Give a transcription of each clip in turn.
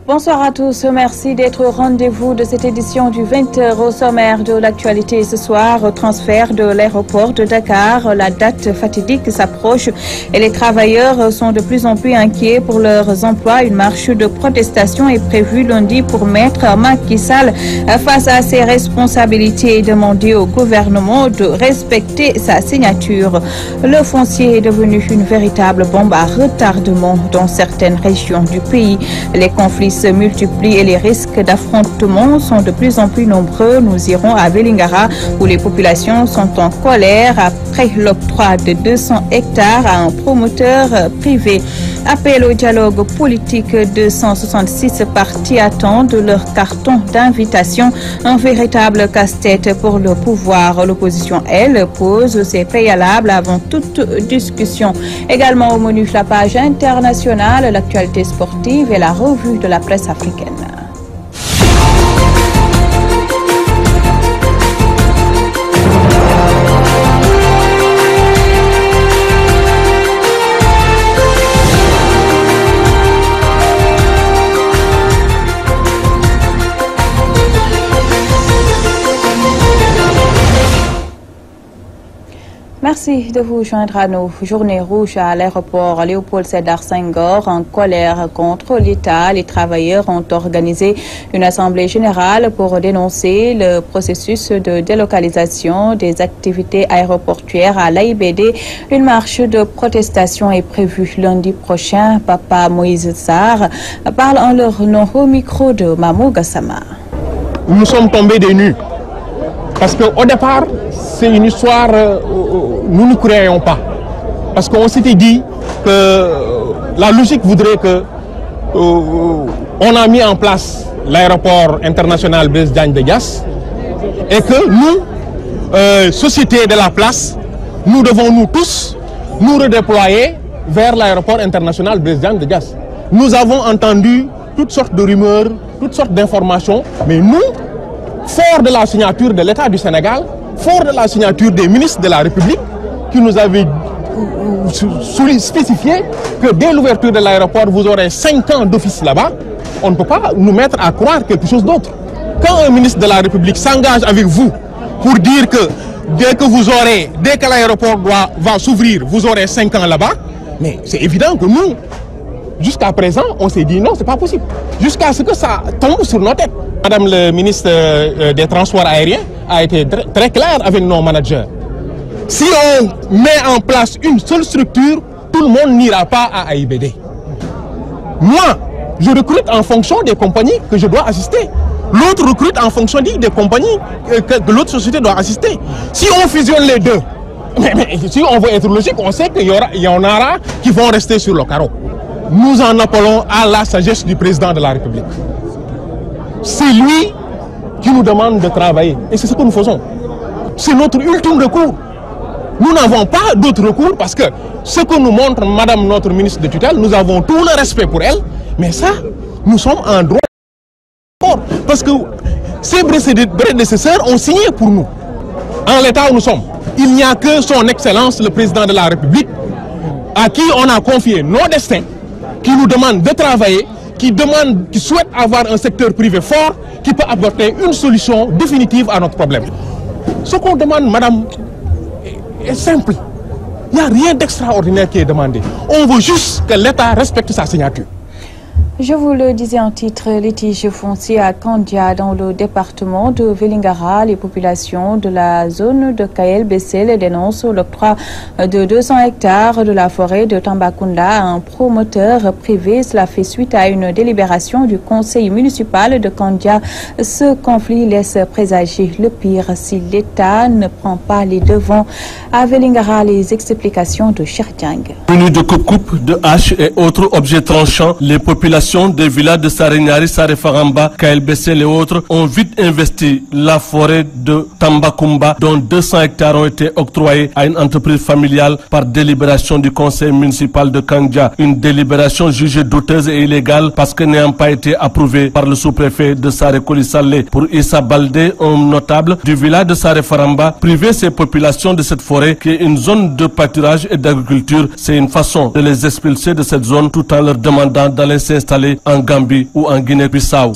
Bonsoir à tous, merci d'être au rendez-vous de cette édition du 20h au sommaire de l'actualité ce soir. Transfert de l'aéroport de Dakar, la date fatidique s'approche et les travailleurs sont de plus en plus inquiets pour leurs emplois. Une marche de protestation est prévue lundi pour Maître Macky Sall face à ses responsabilités et demander au gouvernement de respecter sa signature. Le foncier est devenu une véritable bombe à retardement dans certaines régions du pays. Les conflits se multiplient et les risques d'affrontement sont de plus en plus nombreux. Nous irons à Vélingara où les populations sont en colère après l'octroi de 200 hectares à un promoteur privé. Appel au dialogue politique, 266 partis attendent leur carton d'invitation. Un véritable casse-tête pour le pouvoir. L'opposition, elle, pose ses préalables avant toute discussion. Également au menu, la page internationale, l'actualité sportive et la revue de la presse africaine. Merci de vous joindre à nous. Journée rouge à l'aéroport Léopold Sédar Senghor. En colère contre l'État, les travailleurs ont organisé une assemblée générale pour dénoncer le processus de délocalisation des activités aéroportuaires à l'AIBD. Une marche de protestation est prévue lundi prochain. Papa Moïse Sarr parle en leur nom au micro de Mamou Gassama. Nous sommes tombés des nues. Parce qu'au départ, c'est une histoire, nous ne croyons pas. Parce qu'on s'était dit que la logique voudrait que on a mis en place l'aéroport international Blaise Diagne de Diass et que nous, société de la place, nous devons nous tous nous redéployer vers l'aéroport international Blaise Diagne de Diass. Nous avons entendu toutes sortes de rumeurs, toutes sortes d'informations, mais nous, fort de la signature de l'État du Sénégal, fort de la signature des ministres de la République qui nous avaient spécifié que dès l'ouverture de l'aéroport, vous aurez 5 ans d'office là-bas, on ne peut pas nous mettre à croire quelque chose d'autre. Quand un ministre de la République s'engage avec vous pour dire que dès que l'aéroport va s'ouvrir, vous aurez 5 ans là-bas, mais c'est évident que nous, jusqu'à présent, on s'est dit non, c'est pas possible. Jusqu'à ce que ça tombe sur nos têtes. Madame le ministre des Transports aériens a été très claire avec nos managers. Si on met en place une seule structure, tout le monde n'ira pas à AIBD. Moi, je recrute en fonction des compagnies que je dois assister. L'autre recrute en fonction des compagnies que l'autre société doit assister. Si on fusionne les deux, mais si on veut être logique, on sait qu'il y en aura qui vont rester sur le carreau. Nous en appelons à la sagesse du président de la République. C'est lui qui nous demande de travailler. Et c'est ce que nous faisons. C'est notre ultime recours. Nous n'avons pas d'autre recours parce que ce que nous montre Madame notre ministre de tutelle, nous avons tout le respect pour elle. Mais ça, nous sommes en droit. Parce que ses prédécesseurs ont signé pour nous. En l'état où nous sommes, il n'y a que son Excellence, le président de la République, à qui on a confié nos destins, qui nous demande de travailler, qui souhaite avoir un secteur privé fort, qui peut apporter une solution définitive à notre problème. Ce qu'on demande, madame, est simple. Il n'y a rien d'extraordinaire qui est demandé. On veut juste que l'État respecte sa signature. Je vous le disais en titre, litige foncier à Kandia dans le département de Vélingara. Les populations de la zone de Kael-Bessel dénoncent l'octroi de 200 hectares de la forêt de Tambacounda à un promoteur privé. Cela fait suite à une délibération du conseil municipal de Kandia. Ce conflit laisse présager le pire si l'État ne prend pas les devants. À Vélingara, les explications de Chertiang. Venus de coupe de hache et autres objets tranchants, les populations des villages de Sarignari, Sarefaramba, Kael-Bessel et autres ont vite investi la forêt de Tambacounda dont 200 hectares ont été octroyés à une entreprise familiale par délibération du conseil municipal de Kandia. Une délibération jugée douteuse et illégale parce que n'ayant pas été approuvée par le sous-préfet de Sarekoli Salé. Pour Issa Baldé, un notable du village de Sarefaramba, priver ces populations de cette forêt qui est une zone de pâturage et d'agriculture, c'est une façon de les expulser de cette zone tout en leur demandant d'aller s'installer s'installer en Gambie ou en Guinée-Bissau.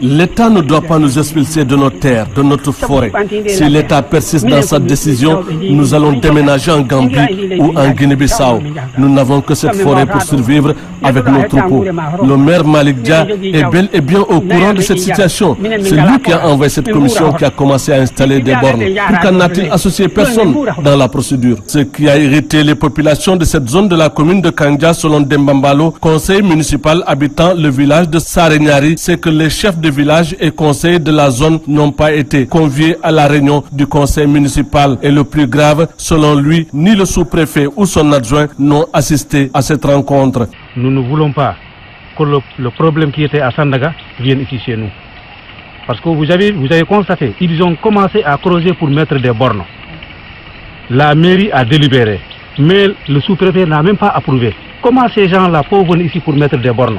L'État ne doit pas nous expulser de nos terres, de notre forêt. Si l'État persiste dans sa décision, nous allons déménager en Gambie ou en Guinée-Bissau. Nous n'avons que cette forêt pour survivre avec nos troupeaux. Le maire Malick Dia est bel et bien au courant de cette situation. C'est lui qui a envoyé cette commission qui a commencé à installer des bornes. Pourquoi n'a-t-il associé personne dans la procédure? Ce qui a irrité les populations de cette zone de la commune de Kandia, selon Dembambalo, conseiller municipal habitant le village de Saregnari, c'est que les chefs de village et conseillers de la zone n'ont pas été conviés à la réunion du conseil municipal. Et le plus grave, selon lui, ni le sous-préfet ou son adjoint n'ont assisté à cette rencontre. Nous ne voulons pas que le problème qui était à Sandaga vienne ici chez nous. Parce que vous avez constaté, ils ont commencé à creuser pour mettre des bornes. La mairie a délibéré, mais le sous-préfet n'a même pas approuvé. Comment ces gens-là peuvent venir ici pour mettre des bornes?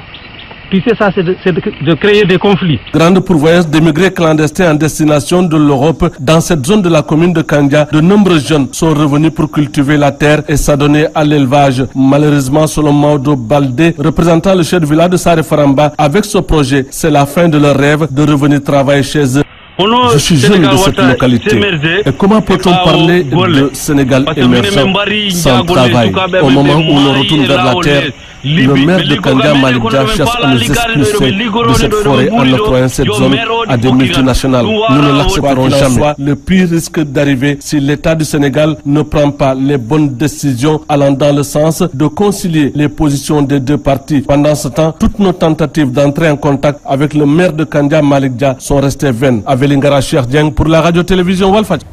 Puis c'est ça, c'est de créer des conflits. Grande pourvoyeuse d'émigrés clandestins en destination de l'Europe, dans cette zone de la commune de Kandia, de nombreux jeunes sont revenus pour cultiver la terre et s'adonner à l'élevage. Malheureusement, selon Maudo Baldé, représentant le chef du village de Sarefaramba, avec ce projet, c'est la fin de leur rêve de revenir travailler chez eux. Je suis jeune de cette localité. Et comment peut-on parler de Sénégal émergent sans travail? Au moment où on retourne vers la terre, le maire de Kandia, Malick Dia, cherche à nous expulser de cette forêt en octroyant cette zone à des multinationales. Nous ne l'accepterons jamais. Le pire risque d'arriver si l'État du Sénégal ne prend pas les bonnes décisions allant dans le sens de concilier les positions des deux parties. Pendant ce temps, toutes nos tentatives d'entrer en contact avec le maire de Kandia, Malick Dia, sont restées vaines. Lingara Cheikh Dieng pour la radio-télévision Walfadjri.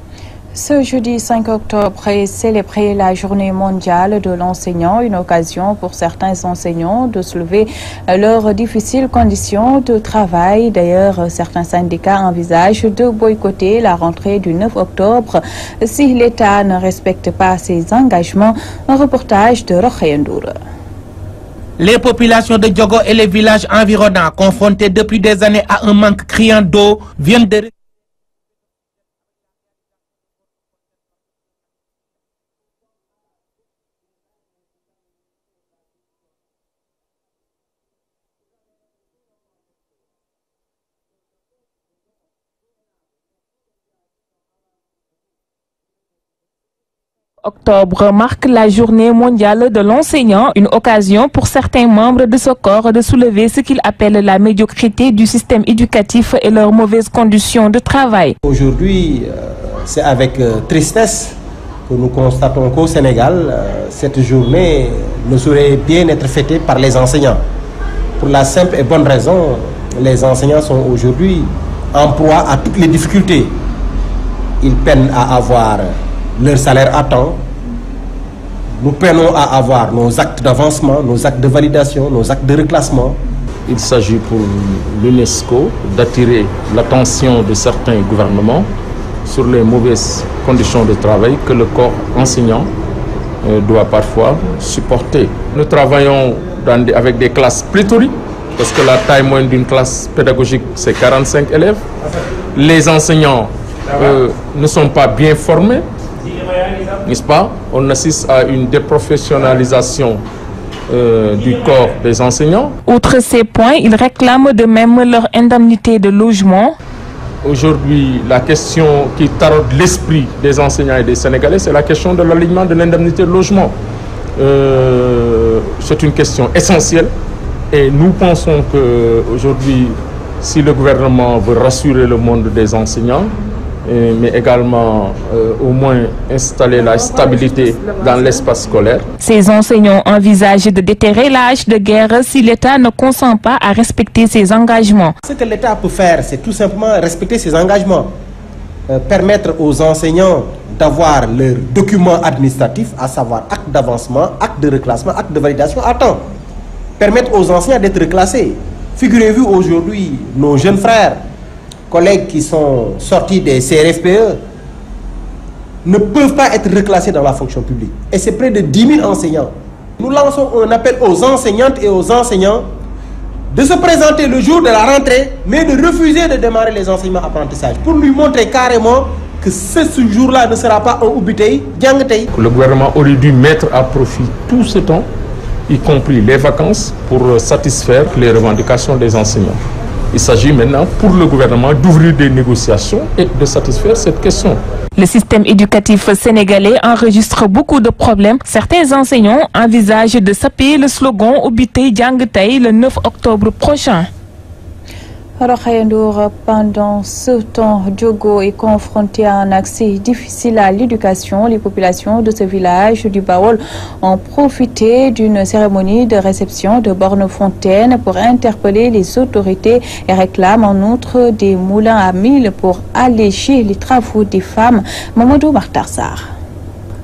Ce jeudi 5 octobre est célébrée la journée mondiale de l'enseignant, une occasion pour certains enseignants de soulever leurs difficiles conditions de travail. D'ailleurs, certains syndicats envisagent de boycotter la rentrée du 9 octobre si l'État ne respecte pas ses engagements. Un reportage de Rokhaya Ndour. Les populations de Diogo et les villages environnants, confrontés depuis des années à un manque criant d'eau, viennent de... Octobre marque la journée mondiale de l'enseignant, une occasion pour certains membres de ce corps de soulever ce qu'ils appellent la médiocrité du système éducatif et leurs mauvaises conditions de travail. Aujourd'hui, c'est avec tristesse que nous constatons qu'au Sénégal, cette journée ne saurait bien être fêtée par les enseignants. Pour la simple et bonne raison, les enseignants sont aujourd'hui en proie à toutes les difficultés. Ils peinent à avoir leur salaire à temps. Nous peinons à avoir nos actes d'avancement, nos actes de validation, nos actes de reclassement. Il s'agit pour l'UNESCO d'attirer l'attention de certains gouvernements sur les mauvaises conditions de travail que le corps enseignant doit parfois supporter. Nous travaillons avec des classes pléthoriques parce que la taille moyenne d'une classe pédagogique c'est 45 élèves. Les enseignants ne sont pas bien formés. N'est-ce pas? On assiste à une déprofessionnalisation du corps des enseignants. Outre ces points, ils réclament de même leur indemnité de logement. Aujourd'hui, la question qui taraude l'esprit des enseignants et des Sénégalais, c'est la question de l'alignement de l'indemnité de logement. C'est une question essentielle et nous pensons qu'aujourd'hui, si le gouvernement veut rassurer le monde des enseignants, mais également au moins installer la stabilité dans l'espace scolaire. Ces enseignants envisagent de déterrer la hache de guerre si l'État ne consent pas à respecter ses engagements. Ce que l'État peut faire, c'est tout simplement respecter ses engagements. Permettre aux enseignants d'avoir leurs documents administratifs, à savoir acte d'avancement, acte de reclassement, acte de validation à temps. Permettre aux enseignants d'être reclassés. Figurez-vous aujourd'hui, nos jeunes frères, collègues qui sont sortis des CRFPE ne peuvent pas être reclassés dans la fonction publique. Et c'est près de 10 000 enseignants. Nous lançons un appel aux enseignantes et aux enseignants de se présenter le jour de la rentrée, mais de refuser de démarrer les enseignements apprentissages pour lui montrer carrément que ce jour-là ne sera pas un ubitei, djangtei. Le gouvernement aurait dû mettre à profit tout ce temps y compris les vacances, pour satisfaire les revendications des enseignants. Il s'agit maintenant pour le gouvernement d'ouvrir des négociations et de satisfaire cette question. Le système éducatif sénégalais enregistre beaucoup de problèmes. Certains enseignants envisagent de saper le slogan Ubitey Jang Tay le 9 octobre prochain. Pendant ce temps, Diogo est confronté à un accès difficile à l'éducation. Les populations de ce village du Baol ont profité d'une cérémonie de réception de Borne-Fontaine pour interpeller les autorités et réclament en outre des moulins à mil pour alléger les travaux des femmes. Mamadou Martarsar.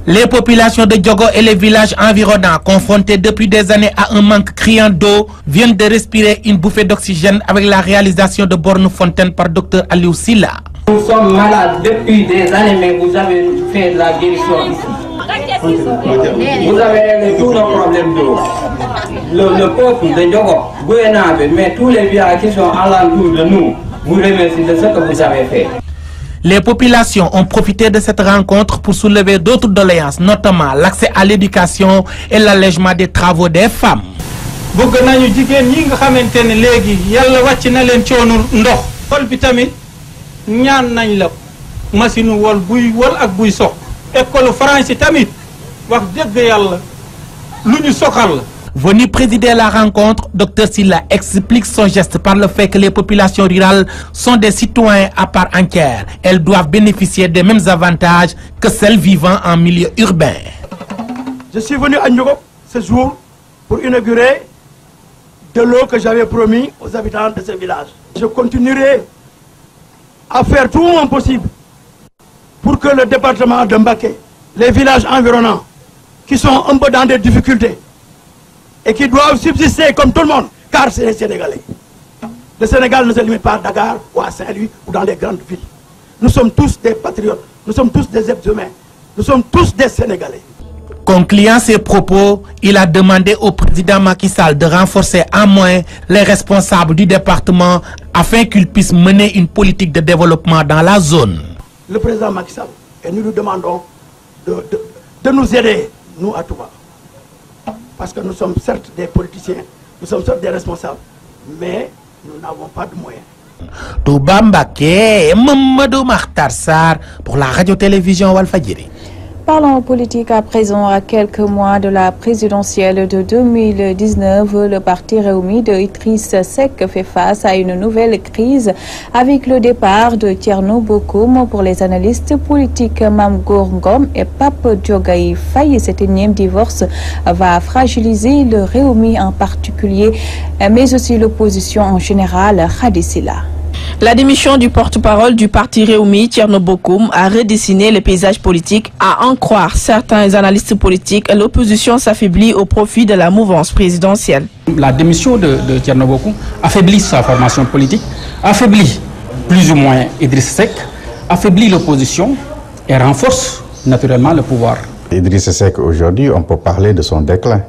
Les populations de Diogo et les villages environnants, confrontés depuis des années à un manque criant d'eau, viennent de respirer une bouffée d'oxygène avec la réalisation de Borne-Fontaine par Dr Aliou Silla. Nous sommes malades depuis des années, mais vous avez fait de la guérison ici. Vous avez réglé tous nos problèmes d'eau. Le peuple de Diogo, Gouenabe, mais tous les villages qui sont alentours de nous, vous remercie de ce que vous avez fait. Les populations ont profité de cette rencontre pour soulever d'autres doléances, notamment l'accès à l'éducation et l'allègement des travaux des femmes. bëgg nañu jigéen ñi nga xamante ne léegi yàlla wàcc na leen coono ndox xol bi tamit ñaan nañ la machine wol buy wol ak buy sox école français tamit wax dëgg yàlla lu ñu soxal la. Venu présider la rencontre, Dr Silla explique son geste par le fait que les populations rurales sont des citoyens à part entière. Elles doivent bénéficier des mêmes avantages que celles vivant en milieu urbain. Je suis venu à Ndiogo ce jour pour inaugurer de l'eau que j'avais promis aux habitants de ce village. Je continuerai à faire tout mon possible pour que le département de Mbacké, les villages environnants qui sont un peu dans des difficultés, et qui doivent subsister comme tout le monde, car c'est les Sénégalais. Le Sénégal ne se limite pas à Dakar ou à Saint-Louis ou dans les grandes villes. Nous sommes tous des patriotes, nous sommes tous des êtres humains, nous sommes tous des Sénégalais. Concluant ses propos, il a demandé au président Macky Sall de renforcer à moins les responsables du département afin qu'ils puissent mener une politique de développement dans la zone. Le président Macky Sall, et nous lui demandons de nous aider, nous à Touba. Parce que nous sommes certes des politiciens, nous sommes certes des responsables, mais nous n'avons pas de moyens. Touba Mbacké, Mamadou Makhtarsar pour la radio-télévision Walfadjri. Parlons politique à présent. À quelques mois de la présidentielle de 2019, le parti Rewmi de Idriss Seck fait face à une nouvelle crise avec le départ de Thierno Bocoum. Pour les analystes politiques Mame Gor Ngom et Pape Diogaye Faye, cet énième divorce va fragiliser le Rewmi en particulier, mais aussi l'opposition en général. Khady Silla. La démission du porte-parole du parti Rewmi, Thierno Bocoum, a redessiné le paysage politique. À en croire certains analystes politiques, l'opposition s'affaiblit au profit de la mouvance présidentielle. La démission de Thierno Bocoum affaiblit sa formation politique, affaiblit plus ou moins Idriss Seck, affaiblit l'opposition et renforce naturellement le pouvoir. Idriss Seck, aujourd'hui, on peut parler de son déclin.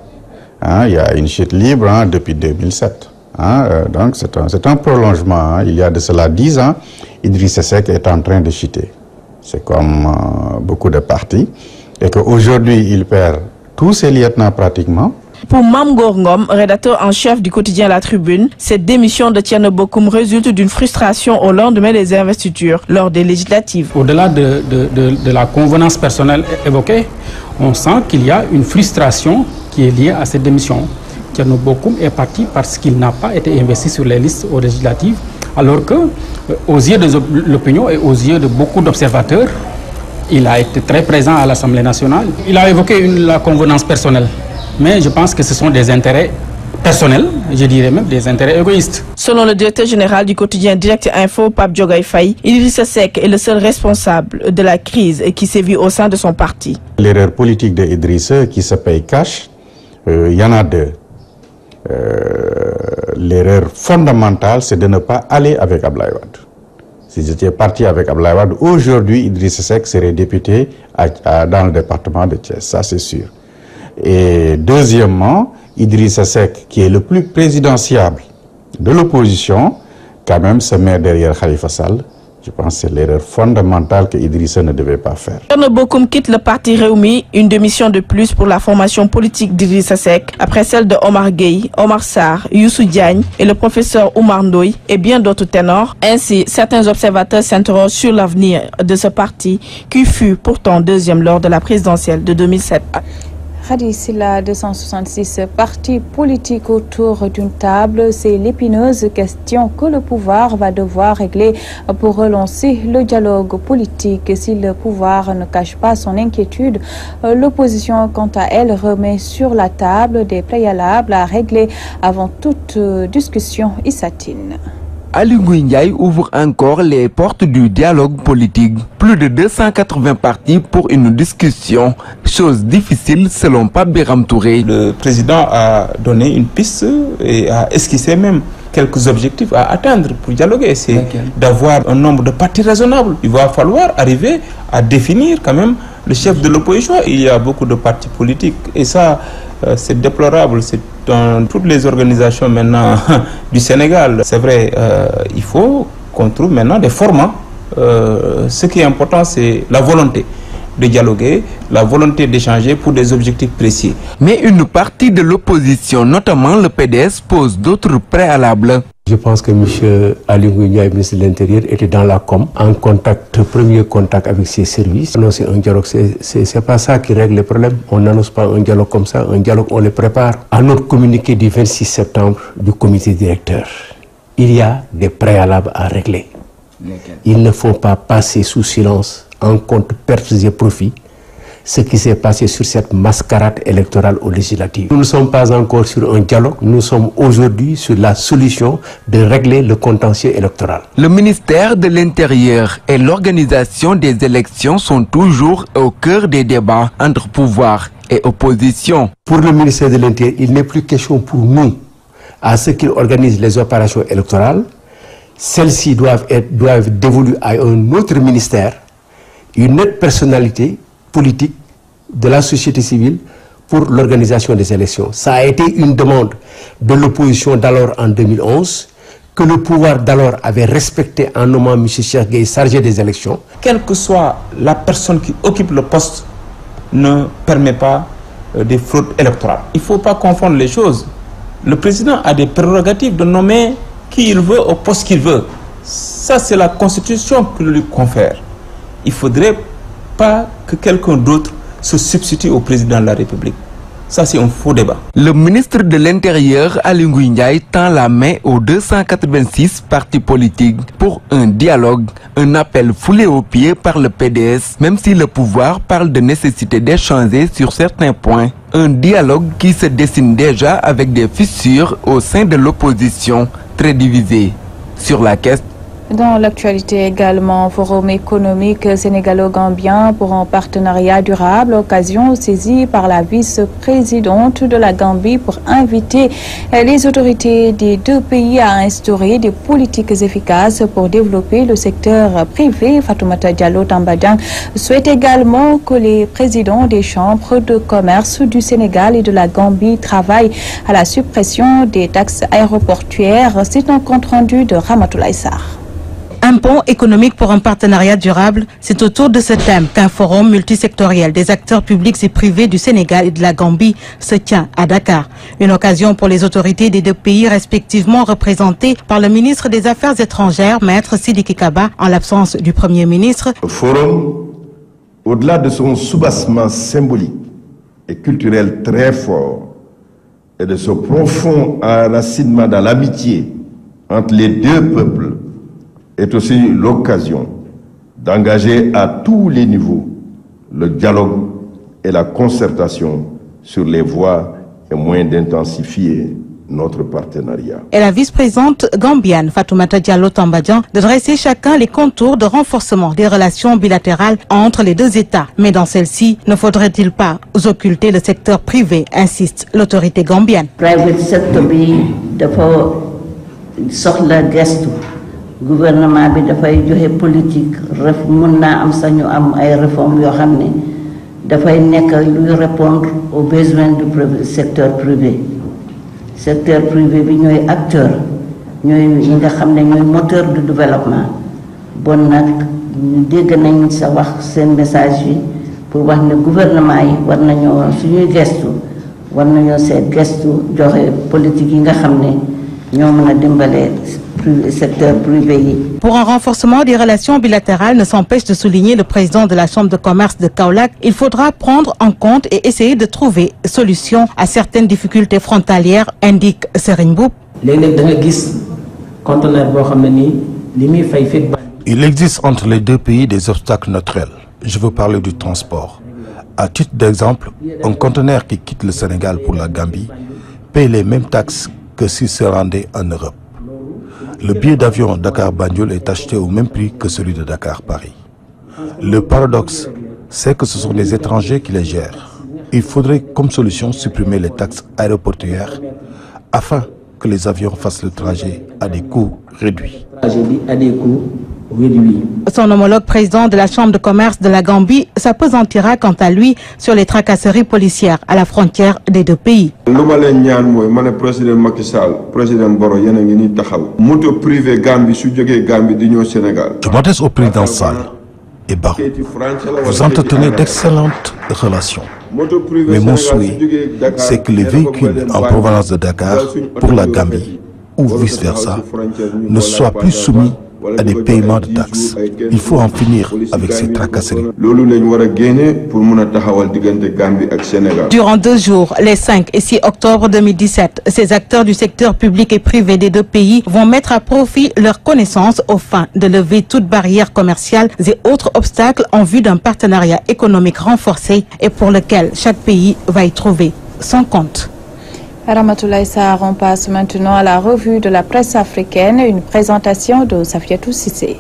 Il y a une chute libre depuis 2007. Donc c'est un prolongement. Il y a de cela 10 ans, Idriss Seck est en train de chuter. C'est comme beaucoup de partis. Et qu'aujourd'hui, il perd tous ses lieutenants pratiquement. Pour Mame Gor Ngom, rédacteur en chef du quotidien La Tribune, cette démission de Thierno Bocoum résulte d'une frustration au lendemain des investitures lors des législatives. Au-delà de la convenance personnelle évoquée, on sent qu'il y a une frustration qui est liée à cette démission. Thierno Bocoum est parti parce qu'il n'a pas été investi sur les listes aux législatives, alors que, aux yeux de l'opinion et aux yeux de beaucoup d'observateurs, il a été très présent à l'Assemblée nationale. Il a évoqué la convenance personnelle, mais je pense que ce sont des intérêts personnels, je dirais même des intérêts égoïstes. Selon le directeur général du quotidien Direct Info, Pape Diogaye Faye, Idriss Seck est le seul responsable de la crise qui sévit au sein de son parti. L'erreur politique d'Idriss qui se paye cash, il y en a deux. L'erreur fondamentale, c'est de ne pas aller avec Abdoulaye Wade. Si j'étais parti avec Abdoulaye Wade, aujourd'hui, Idriss Seck serait député dans le département de Thiès, ça c'est sûr. Et deuxièmement, Idriss Seck, qui est le plus présidentiable de l'opposition, quand même se met derrière Khalifa Sall, Je pense que c'est l'erreur fondamentale que Idrissa ne devait pas faire. Thierno Bocoum quitte le parti Rewmi, une démission de plus pour la formation politique d'Idrissa Seck, après celle de Omar Gueye, Omar Sarr, Youssou Diagne et le professeur Oumar Ndoye et bien d'autres ténors. Ainsi, certains observateurs s'interrogent sur l'avenir de ce parti qui fut pourtant deuxième lors de la présidentielle de 2007. Khady Sylla, 266 partis politiques autour d'une table, c'est l'épineuse question que le pouvoir va devoir régler pour relancer le dialogue politique. Si le pouvoir ne cache pas son inquiétude, l'opposition, quant à elle, remet sur la table des préalables à régler avant toute discussion. Issatine. Aly Ngouille Ndiaye ouvre encore les portes du dialogue politique. Plus de 280 partis pour une discussion. Chose difficile selon Pape Biram Touré. Le président a donné une piste et a esquissé même quelques objectifs à atteindre pour dialoguer. C'est d'avoir un nombre de partis raisonnable. Il va falloir arriver à définir quand même le chef de l'opposition. Il y a beaucoup de partis politiques et ça, c'est déplorable. C'est dans toutes les organisations maintenant du Sénégal. C'est vrai, il faut qu'on trouve maintenant des formats. Ce qui est important, c'est la volonté de dialoguer, la volonté d'échanger pour des objectifs précis. Mais une partie de l'opposition, notamment le PDS, pose d'autres préalables. Je pense que M. Aly Ngouille Ndiaye, ministre de l'Intérieur, était dans la com, en contact, premier contact avec ses services. Annoncer un dialogue, c'est pas ça qui règle les problèmes. On n'annonce pas un dialogue comme ça, un dialogue on le prépare. À notre communiqué du 26 septembre du comité directeur, il y a des préalables à régler. Il ne faut pas passer sous silence, en compte pertes et profits, ce qui s'est passé sur cette mascarade électorale aux législatives. Nous ne sommes pas encore sur un dialogue, nous sommes aujourd'hui sur la solution de régler le contentieux électoral. Le ministère de l'Intérieur et l'organisation des élections sont toujours au cœur des débats entre pouvoir et opposition. Pour le ministère de l'Intérieur, il n'est plus question pour nous à ce qu'il organise les opérations électorales. Celles-ci doivent être dévolues à un autre ministère, une autre personnalité politique de la société civile pour l'organisation des élections. Ça a été une demande de l'opposition d'alors en 2011, que le pouvoir d'alors avait respecté en nommant M. Cheikh Gueye chargé des élections. Quelle que soit la personne qui occupe le poste, ne permet pas des fraudes électorales. Il ne faut pas confondre les choses. Le président a des prérogatives de nommer qui il veut au poste qu'il veut. Ça, c'est la Constitution qui lui confère. Il ne faudrait pas que quelqu'un d'autre se substitue au président de la République. Ça, c'est un faux débat. Le ministre de l'Intérieur, Aly Ngouille Ndiaye, tend la main aux 286 partis politiques pour un dialogue, un appel foulé aux pieds par le PDS, même si le pouvoir parle de nécessité d'échanger sur certains points. Un dialogue qui se dessine déjà avec des fissures au sein de l'opposition, très divisée sur la question. Dans l'actualité également, forum économique sénégalo-gambien pour un partenariat durable, occasion saisie par la vice-présidente de la Gambie pour inviter les autorités des deux pays à instaurer des politiques efficaces pour développer le secteur privé. Fatoumata Diallo Tambadjan souhaite également que les présidents des chambres de commerce du Sénégal et de la Gambie travaillent à la suppression des taxes aéroportuaires. C'est un compte-rendu de Ramatoulaye Sarr. Un pont économique pour un partenariat durable, c'est autour de ce thème qu'un forum multisectoriel des acteurs publics et privés du Sénégal et de la Gambie se tient à Dakar. Une occasion pour les autorités des deux pays respectivement représentées par le ministre des Affaires étrangères, Maître Sidiki Kaba, en l'absence du Premier ministre. Le forum, au-delà de son soubassement symbolique et culturel très fort et de ce profond enracinement dans l'amitié entre les deux peuples, est aussi l'occasion d'engager à tous les niveaux le dialogue et la concertation sur les voies et moyens d'intensifier notre partenariat. Et la vice-présidente gambienne Fatoumata Diallo Tambadjan de dresser chacun les contours de renforcement des relations bilatérales entre les deux États. Mais dans celle-ci, ne faudrait-il pas occulter le secteur privé, insiste l'autorité gambienne. Private sector bi dafa soxla gestu. Gouvernement bi dafay joxe politique mën naa am sañu am ay réformes yoo xam ne dafay nekk luy répondre aux besoins du secteur privé. Secteur privé bi ñooy acteur ñooy ñi nga xam ne ñooy moteur du développement bon nag ñu dégg nañ sa wax seen message bi pour wax ne gouvernement yi war nañoo suñuy gestu war nañoo seet gestu joxe politique yi nga xam ne ñoo mën a dimbale secteur privé yi. Pour un renforcement des relations bilatérales, ne s'empêche de souligner le président de la Chambre de commerce de Kaolack, il faudra prendre en compte et essayer de trouver solution à certaines difficultés frontalières, indique Serigne Mboup. Il existe entre les deux pays des obstacles naturels. Je veux parler du transport. À titre d'exemple, un conteneur qui quitte le Sénégal pour la Gambie paie les mêmes taxes que s'il se rendait en Europe. Le billet d'avion Dakar-Banjul est acheté au même prix que celui de Dakar-Paris. Le paradoxe, c'est que ce sont les étrangers qui les gèrent. Il faudrait comme solution supprimer les taxes aéroportuaires afin que les avions fassent le trajet à des coûts réduits. Son homologue président de la Chambre de commerce de la Gambie s'appesantira quant à lui sur les tracasseries policières à la frontière des deux pays. Je m'adresse au président Sall et Barrow. Vous entretenez d'excellentes relations. Mais mon souhait, c'est que les véhicules en provenance de Dakar pour la Gambie ou vice-versa ne soient plus soumis à des paiements de taxes. Il faut en finir avec ces tracasseries. Durant 2 jours, les 5 et 6 octobre 2017, ces acteurs du secteur public et privé des deux pays vont mettre à profit leurs connaissances aux fins de lever toutes barrières commerciales et autres obstacles en vue d'un partenariat économique renforcé et pour lequel chaque pays va y trouver son compte. Ramatoulaye Sarr, on passe maintenant à la revue de la presse africaine, une présentation de Safiatou Sissé.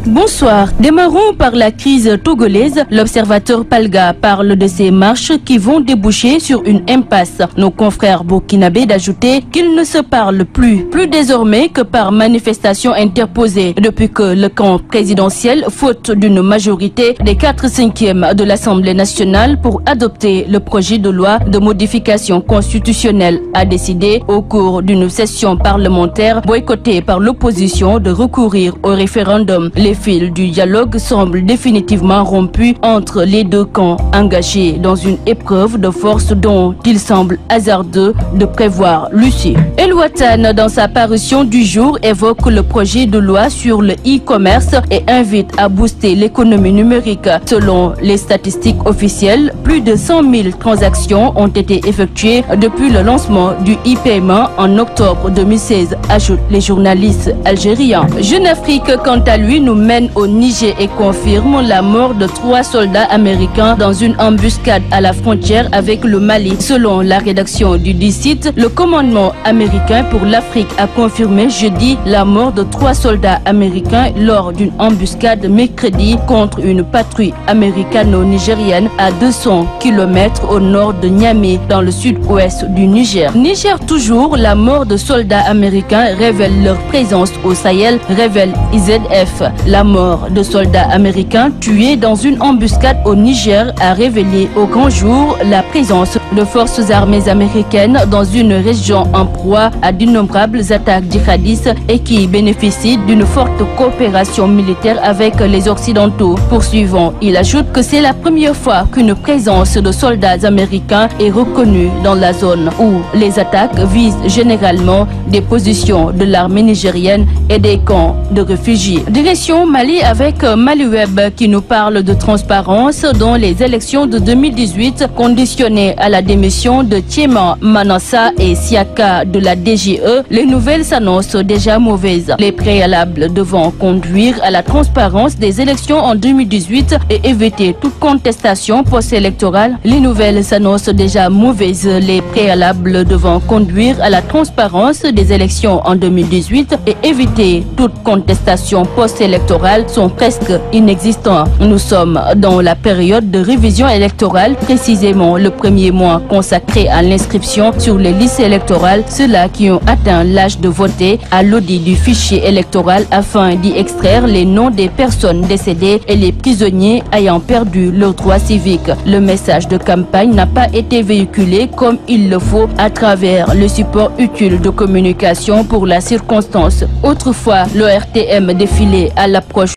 Bonsoir. Démarrons par la crise togolaise. L'observateur Palga parle de ces marches qui vont déboucher sur une impasse. Nos confrères burkinabés d'ajouter qu'ils ne se parlent plus désormais que par manifestation interposée depuis que le camp présidentiel, faute d'une majorité des 4/5 de l'Assemblée nationale pour adopter le projet de loi de modification constitutionnelle, a décidé au cours d'une session parlementaire boycottée par l'opposition de recourir au référendum. Les fils du dialogue semblent définitivement rompus entre les deux camps engagés dans une épreuve de force dont il semble hasardeux de prévoir l'issue. El Watan, dans sa parution du jour, évoque le projet de loi sur le e-commerce et invite à booster l'économie numérique. Selon les statistiques officielles, plus de 100 000 transactions ont été effectuées depuis le lancement du e-paiement en octobre 2016, ajoutent les journalistes algériens. Jeune Afrique, quant à lui, nous mène au Niger et confirme la mort de 3 soldats américains dans une embuscade à la frontière avec le Mali. Selon la rédaction du site, le commandement américain pour l'Afrique a confirmé jeudi la mort de 3 soldats américains lors d'une embuscade mercredi contre une patrouille américano-nigérienne à 200 km au nord de Niamey, dans le sud-ouest du Niger. Niger toujours, la mort de soldats américains révèle leur présence au Sahel, révèle IZF. La mort de soldats américains tués dans une embuscade au Niger a révélé au grand jour la présence de forces armées américaines dans une région en proie à d'innombrables attaques djihadistes et qui bénéficie d'une forte coopération militaire avec les Occidentaux. Poursuivant, il ajoute que c'est la première fois qu'une présence de soldats américains est reconnue dans la zone où les attaques visent généralement des positions de l'armée nigérienne et des camps de réfugiés. Direction Mali avec Maliweb qui nous parle de transparence dans les élections de 2018 conditionnées à la démission de Thiema Manassa et Siaka de la DGE. Les nouvelles s'annoncent déjà mauvaises. Les préalables devant conduire à la transparence des élections en 2018 et éviter toute contestation post-électorale. Les nouvelles s'annoncent déjà mauvaises. Les préalables devant conduire à la transparence des élections en 2018 et éviter toute contestation post-électorale sont presque inexistants. Nous sommes dans la période de révision électorale, précisément le premier mois mois consacrés à l'inscription sur les listes électorales, ceux-là qui ont atteint l'âge de voter, à l'audit du fichier électoral afin d'y extraire les noms des personnes décédées et les prisonniers ayant perdu leurs droits civiques. Le message de campagne n'a pas été véhiculé comme il le faut à travers le support utile de communication pour la circonstance. Autrefois, l'ORTM défilait à l'approche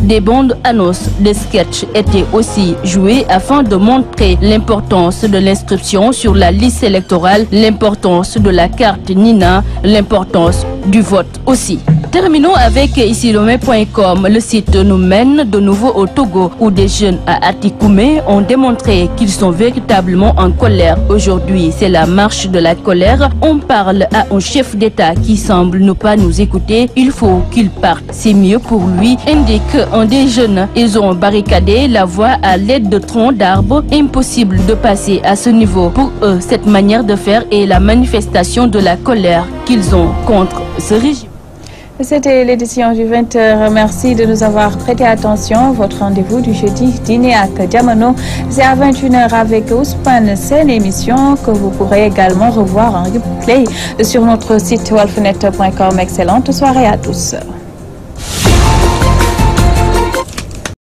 des bandes annonces, des sketchs étaient aussi joués afin de montrer l'importance de l'inscription sur la liste électorale, l'importance de la carte Nina, l'importance du vote aussi. Terminons avec ici-lomé.com. Le site nous mène de nouveau au Togo où des jeunes à Atikoumé ont démontré qu'ils sont véritablement en colère. Aujourd'hui, c'est la marche de la colère. On parle à un chef d'État qui semble ne pas nous écouter. Il faut qu'il parte. C'est mieux pour lui, indique un des jeunes. Ils ont barricadé la voie à l'aide de troncs d'arbres. Impossible de passer à ce niveau. Pour eux, cette manière de faire est la manifestation de la colère qu'ils ont contre ce régime. C'était l'édition du 20h. Merci de nous avoir prêté attention. Votre rendez-vous du jeudi dîner à Diamano, c'est à 21h avec Ousmane. C'est une émission que vous pourrez également revoir en replay sur notre site walfnet.com. Excellente soirée à tous.